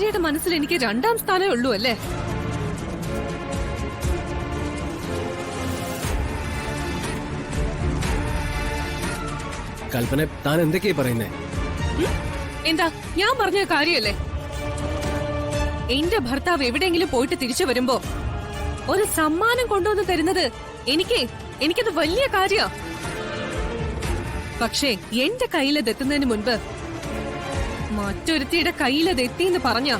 ഭാര്യയുടെ മനസ്സിൽ എനിക്ക് രണ്ടാം സ്ഥാനമേ ഉള്ളൂ അല്ലേ? കൽപ്പന, താൻ എന്തൊക്കെയാ പറയുന്നേ? എന്താ ഞാൻ പറഞ്ഞ കാര്യല്ലേ? എന്റെ ഭർത്താവ് എവിടെയെങ്കിലും പോയിട്ട് തിരിച്ചു വരുമ്പോ ഒരു സമ്മാനം കൊണ്ടുവന്ന് തരുന്നത് എനിക്കത് വലിയ കാര്യ. പക്ഷേ എന്റെ കയ്യിലത് എത്തുന്നതിന് മുൻപ് മറ്റൊരുത്തിയുടെ കയ്യിലത് എത്തിയെന്ന് പറഞ്ഞ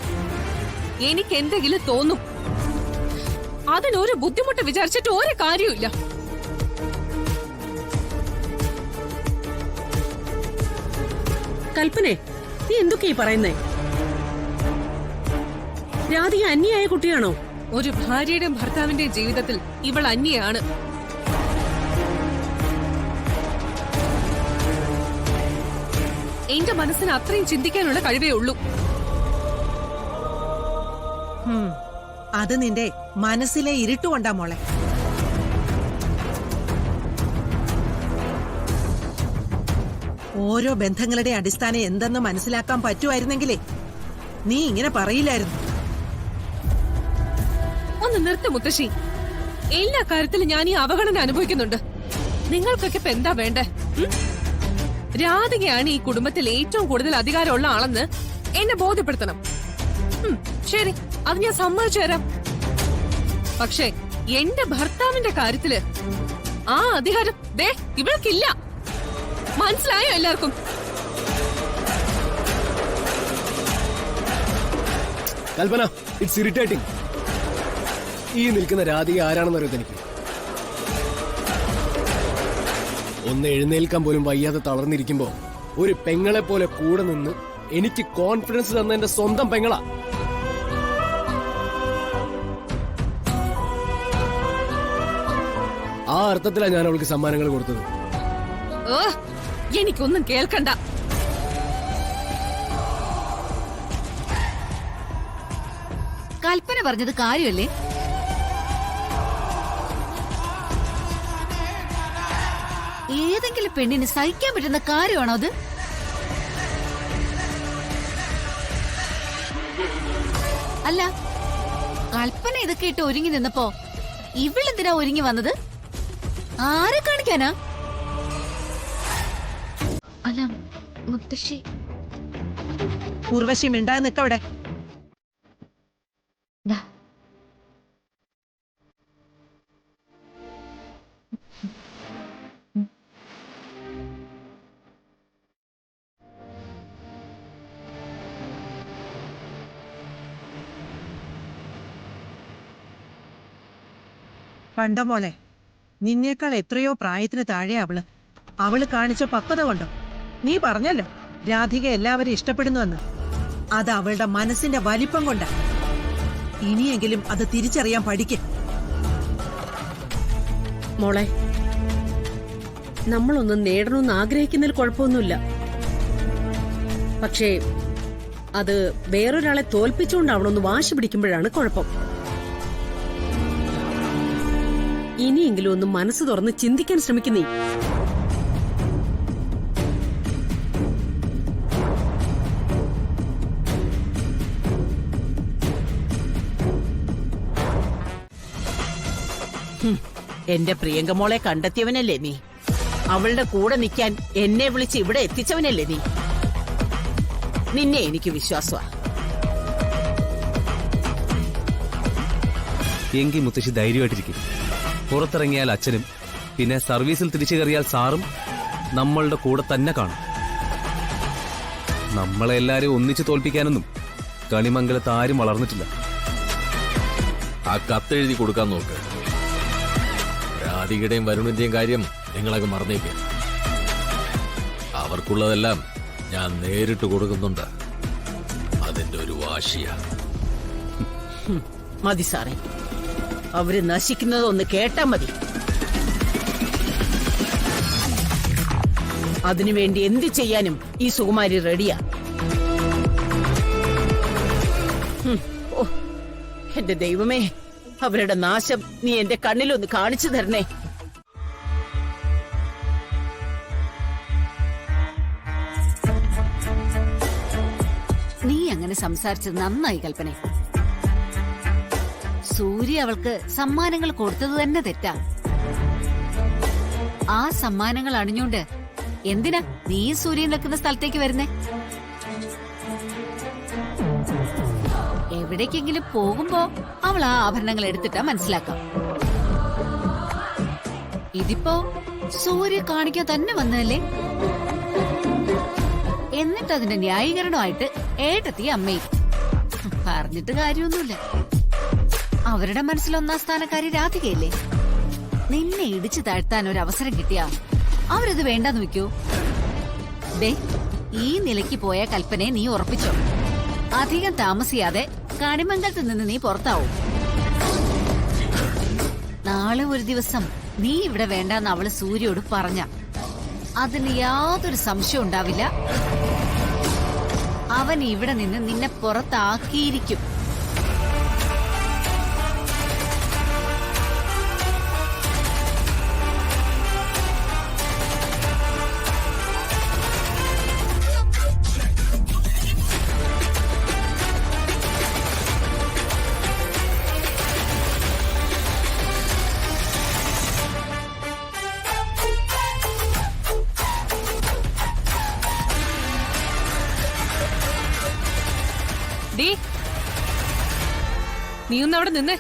എനിക്ക് എന്തെങ്കിലും തോന്നും. അതിനൊരു ബുദ്ധിമുട്ട് വിചാരിച്ചിട്ട് ഒരു കാര്യമില്ല. കൽപ്പനെ, നീ എന്തൊക്കെയാ പറയുന്നേ? രാധിക അന്യായ കുട്ടിയാണോ? ഒരു ഭാര്യയുടെയും ഭർത്താവിന്റെയും ജീവിതത്തിൽ ഇവൾ അന്യയാണ്. എന്റെ മനസ്സിന് അത്രയും ചിന്തിക്കാനുള്ള കഴിവേ ഉള്ളൂ. അത് നിന്റെ മനസ്സിലെ ഇരുട്ടുകൊണ്ടാ മോളെ. ഓരോ ബന്ധങ്ങളുടെ അടിസ്ഥാനം എന്തെന്ന് മനസ്സിലാക്കാൻ പറ്റുമായിരുന്നെങ്കിലേ നീ ഇങ്ങനെ പറയില്ലായിരുന്നു. ഒന്ന് നിർത്ത് മുത്തശ്ശി. എല്ലാ കാര്യത്തിലും ഞാൻ ഈ അവഗണന അനുഭവിക്കുന്നുണ്ട്. നിങ്ങൾക്കൊക്കെ ഇപ്പൊ എന്താ വേണ്ടേ? രാധികയാണ് ഈ കുടുംബത്തിൽ ഏറ്റവും കൂടുതൽ അധികാരമുള്ള ആളെന്ന് എന്നെ ബോധ്യപ്പെടുത്തണം. ശരി, അത് ഞാൻ സമ്മതിച്ചു തരാം. പക്ഷേ എന്റെ ഭർത്താവിന്റെ കാര്യത്തില് ആ അധികാരം ഇവൾക്കില്ല. മനസ്സിലായോ എല്ലാവർക്കും? കൽപ്പന, ഇറ്റ്സ് ഇറിറ്റേറ്റിംഗ്. ഈ നിൽക്കുന്ന രാധിക ആരാണെന്നറിയത് എനിക്ക്. ഒന്ന് എഴുന്നേൽക്കാൻ പോലും വയ്യാതെ തളർന്നിരിക്കുമ്പോ ഒരു പെങ്ങളെ പോലെ കൂടെ നിന്ന് എനിക്ക് കോൺഫിഡൻസ് തന്ന എന്റെ സ്വന്തം പെങ്ങളാ. ആ അർത്ഥത്തിലാണ് ഞാൻ അവൾക്ക് സമ്മാനങ്ങൾ കൊടുത്തത്. എനിക്കൊന്നും കേൾക്കണ്ട. കൽപ്പന പറഞ്ഞത് കാര്യമല്ലേ? ഏതെങ്കിലും പെണ്ണിന് സഹിക്കാൻ പറ്റുന്ന കാര്യമാണോ അത്? അല്ല, കൽപ്പന ഇതൊക്കെ ഇട്ട് ഒരുങ്ങി നിന്നപ്പോ ഇവളെന്തിനാ ഒരുങ്ങി വന്നത്? ആരെ കാണിക്കാനാ? അല്ല മുത്തശ്ശി. ഉർവശി മിണ്ടാതെ നിക്കവിടെ. കണ്ട മോളെ, നിന്നേക്കാൾ എത്രയോ പ്രായത്തിന് താഴെ അവള് കാണിച്ച പക്വത കൊണ്ടോ? നീ പറഞ്ഞല്ലോ രാധിക എല്ലാവരും ഇഷ്ടപ്പെടുന്നുവെന്ന്. അത് അവളുടെ മനസ്സിന്റെ വലിപ്പം കൊണ്ടാ. ഇനിയെങ്കിലും അത് തിരിച്ചറിയാൻ പഠിക്ക. മോളെ, നമ്മളൊന്നും നേടണമെന്ന് ആഗ്രഹിക്കുന്നതിൽ കുഴപ്പമൊന്നുമില്ല. പക്ഷേ അത് വേറൊരാളെ തോൽപ്പിച്ചുകൊണ്ടാവണമെന്ന് വാശി പിടിക്കുമ്പോഴാണ് കുഴപ്പം. ഇനിയെങ്കിലും ഒന്ന് മനസ്സ് തുറന്ന് ചിന്തിക്കാൻ ശ്രമിക്കുന്നേ. എന്റെ പ്രിയങ്കമോളെ കണ്ടെത്തിയവനല്ലേ നീ? അവളുടെ കൂടെ നിൽക്കാൻ എന്നെ വിളിച്ച് ഇവിടെ എത്തിച്ചവനല്ലേ നീ? നിന്നെ എനിക്ക് വിശ്വാസമാ. എങ്കിൽ മുത്തശ്ശി ധൈര്യമായിട്ടിരിക്കും. പുറത്തിറങ്ങിയാൽ അച്ഛനും പിന്നെ സർവീസിൽ തിരിച്ചു കയറിയാൽ സാറും നമ്മളുടെ കൂടെ തന്നെ കാണും. നമ്മളെ എല്ലാരും ഒന്നിച്ചു തോൽപ്പിക്കാനൊന്നും കണിമംഗലത്ത് ആരും വളർന്നിട്ടില്ല. ആ കത്തെഴുതി കൊടുക്കാൻ നോക്ക്. രാധികയുടെയും വരുണിന്റെയും കാര്യം നിങ്ങളൊക്കെ മറന്നേക്കുക. അവർക്കുള്ളതെല്ലാം ഞാൻ നേരിട്ട് കൊടുക്കുന്നുണ്ട്. അതിന്റെ ഒരു വാശിയാ. മതി സാറേ, അവര് നശിക്കുന്നത് ഒന്ന് കേട്ടാ മതി. അതിനുവേണ്ടി എന്ത് ചെയ്യാനും ഈ സുകുമാരി റെഡിയാ. എന്റെ ദൈവമേ, അവരുടെ നാശം നീ എന്റെ കണ്ണിലൊന്ന് കാണിച്ചു തരണേ. നീ അങ്ങനെ അങ്ങനെ സംസാരിച്ചത് നന്നായി കൽപ്പന. സൂര്യ അവൾക്ക് സമ്മാനങ്ങൾ കൊടുത്തത് തന്നെ തെറ്റാ. ആ സമ്മാനങ്ങൾ അണിഞ്ഞോണ്ട് എന്തിനാ നീ സൂര്യ നിൽക്കുന്ന സ്ഥലത്തേക്ക് വരുന്നേ? എവിടേക്കെങ്കിലും പോകുമ്പോ അവൾ ആ ആഭരണങ്ങൾ എടുത്തിട്ടാ മനസ്സിലാക്കാം. ഇതിപ്പോ സൂര്യ കാണിക്കാൻ തന്നെ വന്നതല്ലേ? എന്നിട്ട് അതിന്റെ ന്യായീകരണമായിട്ട് ഏട്ടത്തി അമ്മയും. പറഞ്ഞിട്ട് കാര്യമൊന്നുമില്ല. അവരുടെ മനസ്സിൽ ഒന്നാം സ്ഥാനക്കാരി രാധികയല്ലേ? നിന്നെ ഇടിച്ചു താഴ്ത്താൻ ഒരു അവസരം കിട്ടിയാ അവരത് വേണ്ടെന്ന് വെക്കൂ. ദേ, ഈ നിലയ്ക്ക് പോയ കൽപ്പനയെ നീ ഉറപ്പിച്ചോ. അധികം താമസിയാതെ കണിമംഗലത്ത് നിന്ന് നീ പുറത്താവും. നാളെ ഒരു ദിവസം നീ ഇവിടെ വേണ്ടെന്ന് അവള് സൂര്യോട് പറഞ്ഞ അതിന് യാതൊരു സംശയം ഉണ്ടാവില്ല. അവൻ ഇവിടെ നിന്ന് നിന്നെ പുറത്താക്കിയിരിക്കും. ഡീ, നീ ഒന്ന് അവിടെ നിന്നേ.